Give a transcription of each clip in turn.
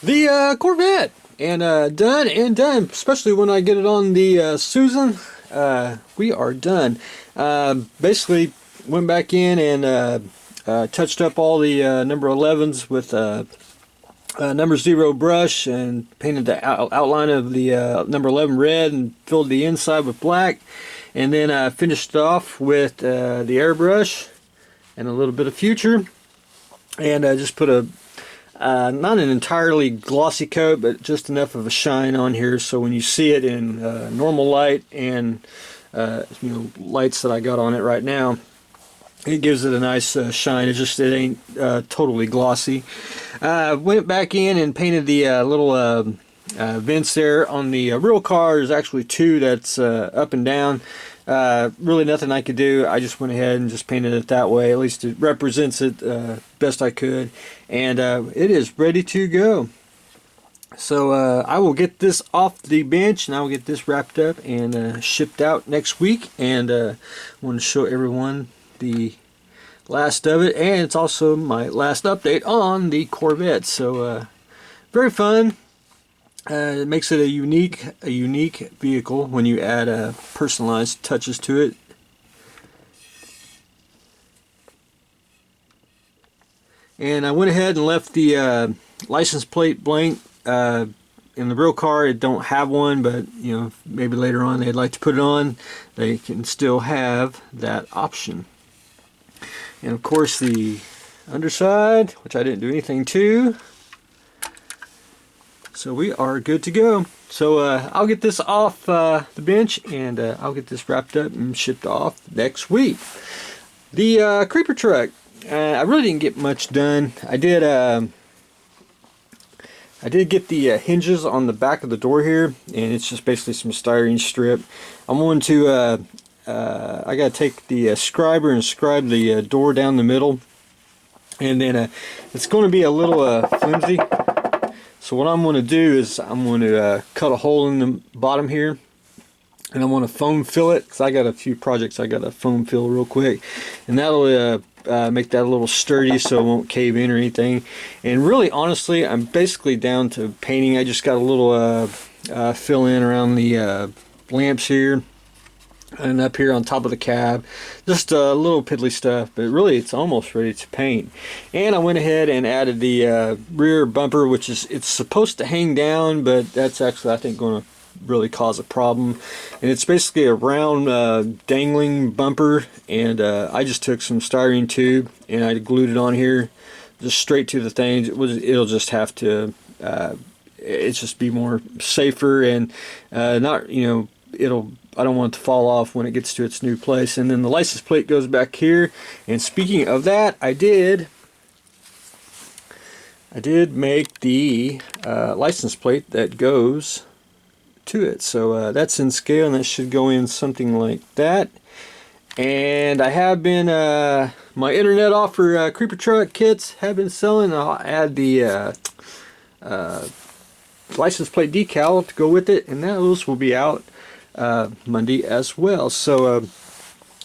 The Corvette, and done and done. Especially when I get it on the Susan, we are done. Basically, went back in and touched up all the number 11s with number 0 brush and painted the outline of the number 11 red and filled the inside with black, and then finished it off with the airbrush and a little bit of future, and just put a not an entirely glossy coat, but just enough of a shine on here so when you see it in normal light and lights that I got on it right now, it gives it a nice shine. It ain't totally glossy. Went back in and painted the little vents there on the real car. There's actually two that's up and down. Really nothing I could do. I just went ahead and just painted it that way. At least it represents it best I could, and it is ready to go. So I will get this off the bench, and I will get this wrapped up and shipped out next week. And I want to show everyone the last of it, and it's also my last update on the Corvette. So very fun. It makes it a unique vehicle when you add personalized touches to it. And I went ahead and left the license plate blank. In the real car, it don't have one, but maybe later on they'd like to put it on. They can still have that option. And of course the underside, which I didn't do anything to. So we are good to go. So I'll get this off the bench, and I'll get this wrapped up and shipped off next week. The creeper truck, I really didn't get much done. I did get the hinges on the back of the door here, and it's just basically some styrene strip. I'm going to I gotta take the scriber and scribe the door down the middle, and then it's going to be a little flimsy. So what I'm going to do is I'm going to cut a hole in the bottom here, and I'm going to foam fill it, because I got a few projects I got to foam fill real quick, and that'll make that a little sturdy so it won't cave in or anything. And really, honestly, I'm basically down to painting. I just got a little fill in around the lamps here and up here on top of the cab, just a little piddly stuff, but really it's almost ready to paint. And I went ahead and added the rear bumper, which is, it's supposed to hang down, but that's actually, I think, going to really cause a problem. And it's basically a round dangling bumper, and I just took some styrene tube and I glued it on here just straight to the thing. It'll just have to it's just be more safer, and not, I don't want it to fall off when it gets to its new place. And then the license plate goes back here. And speaking of that, I did make the license plate that goes to it. So that's in scale, and that should go in something like that. And I have been my internet offer creeper truck kits have been selling. I'll add the license plate decal to go with it, and those will be out Monday as well. So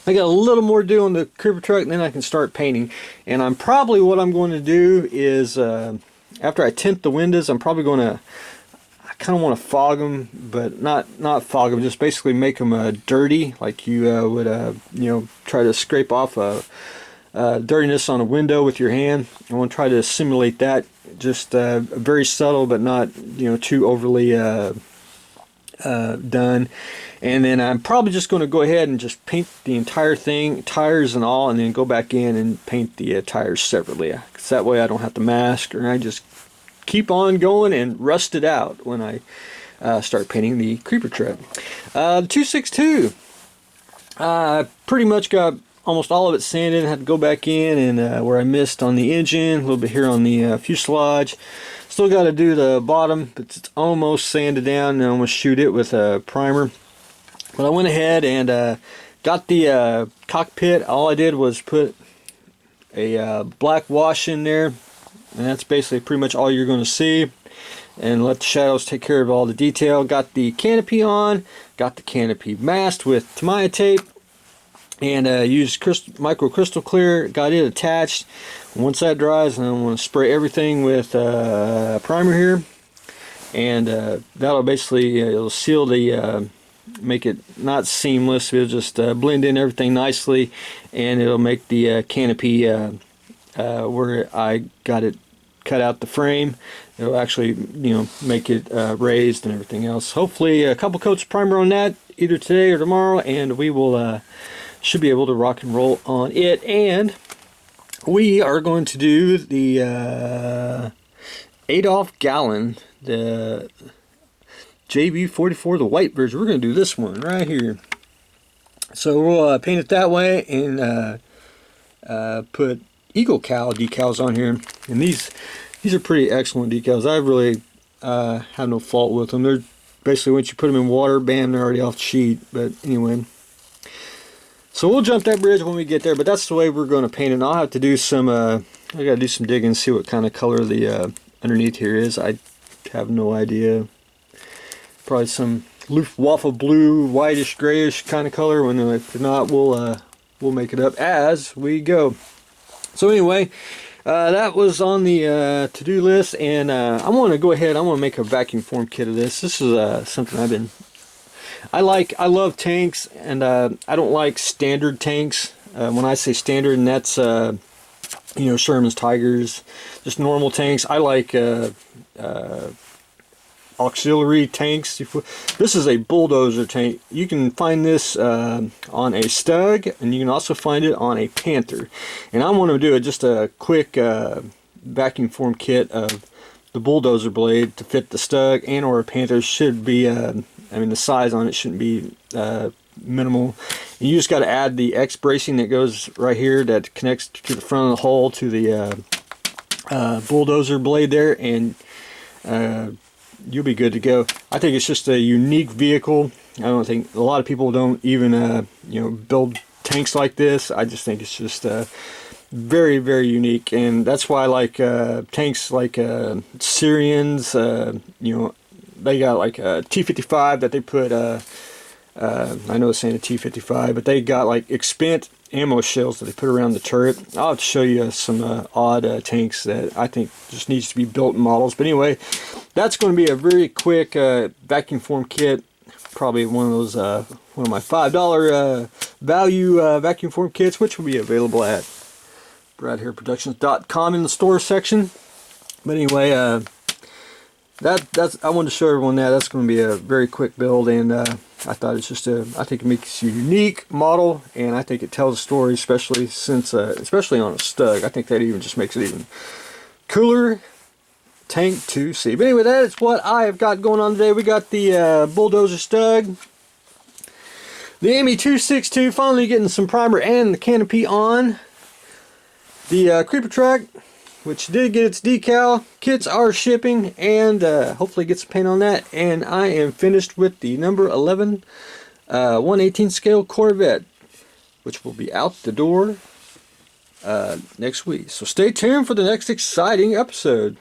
I got a little more to do on the creeper truck, and then I can start painting. And I'm probably, what I'm going to do is after I tint the windows, I'm probably going to, I kind of want to fog them, but not fog them, just basically make them dirty, like you would try to scrape off dirtiness on a window with your hand. I want to try to simulate that, just very subtle, but not too overly done. And then I'm probably just going to go ahead and just paint the entire thing, tires and all, and then go back in and paint the tires separately, because that way I don't have to mask, or I just keep on going and rust it out when I start painting the creeper truck. The 262, pretty much got almost all of it sanded. I had to go back in and where I missed on the engine, a little bit here on the fuselage. Still got to do the bottom, but it's almost sanded down, and I'm going to shoot it with a primer. But I went ahead and got the cockpit. All I did was put a black wash in there, and that's basically pretty much all you're going to see, and let the shadows take care of all the detail. Got the canopy on, got the canopy masked with Tamiya tape, and used micro crystal clear, got it attached. Once that dries, I'm going to spray everything with primer here, and that'll basically it'll seal the make it not seamless, it'll just blend in everything nicely, and it'll make the canopy where I got it cut out the frame, it'll actually make it raised and everything else. Hopefully a couple coats of primer on that either today or tomorrow, and we will should be able to rock and roll on it. And we are going to do the Adolph Gallon, the JB44, the white version. We're going to do this one right here. So we'll paint it that way, and put Eagle Cow decals on here. And these are pretty excellent decals. I really have no fault with them. They're basically, once you put them in water, bam, they're already off the sheet. But anyway, so we'll jump that bridge when we get there. But that's the way we're going to paint it. And I'll have to do some I gotta do some digging, see what kind of color the underneath here is. I have no idea. Probably some Luftwaffe blue, whitish, grayish kind of color. When if not, we'll make it up as we go. So anyway, that was on the to-do list, and I want to go ahead. I want to make a vacuum form kit of this. This is something I love tanks, and I don't like standard tanks. When I say standard, and that's Sherman's Tigers, just normal tanks. I like auxiliary tanks. This is a bulldozer tank. You can find this on a Stug, and you can also find it on a Panther. And I want to do just a quick vacuum form kit of the bulldozer blade to fit the Stug and or a Panther. Should be the size on it shouldn't be minimal. And you just got to add the X bracing that goes right here that connects to the front of the hull to the bulldozer blade there, and you'll be good to go. I think it's just a unique vehicle. I don't think a lot of people don't even build tanks like this. I just think it's just very, very unique, and that's why I like tanks like Syrians. They got like a T-55 that they put. I know it's saying a T-55, but they got like expent ammo shells that they put around the turret. I'll have to show you some odd tanks that I think just needs to be built models. But anyway, that's going to be a very quick vacuum form kit. Probably one of those one of my $5 value vacuum form kits, which will be available at bradhareproductions.com in the store section. But anyway, that's I wanted to show everyone that. That's going to be a very quick build, and I thought it's just I think it makes a unique model, and I think it tells a story, especially especially on a Stug. I think that even just makes it even cooler tank to see. But anyway, that is what I have got going on today. We got the bulldozer Stug, the ME262, finally getting some primer and the canopy on. The creeper truck, which did get its decal. Kits are shipping, and hopefully get some paint on that. And I am finished with the number 11 1/18 scale Corvette, which will be out the door next week. So stay tuned for the next exciting episode.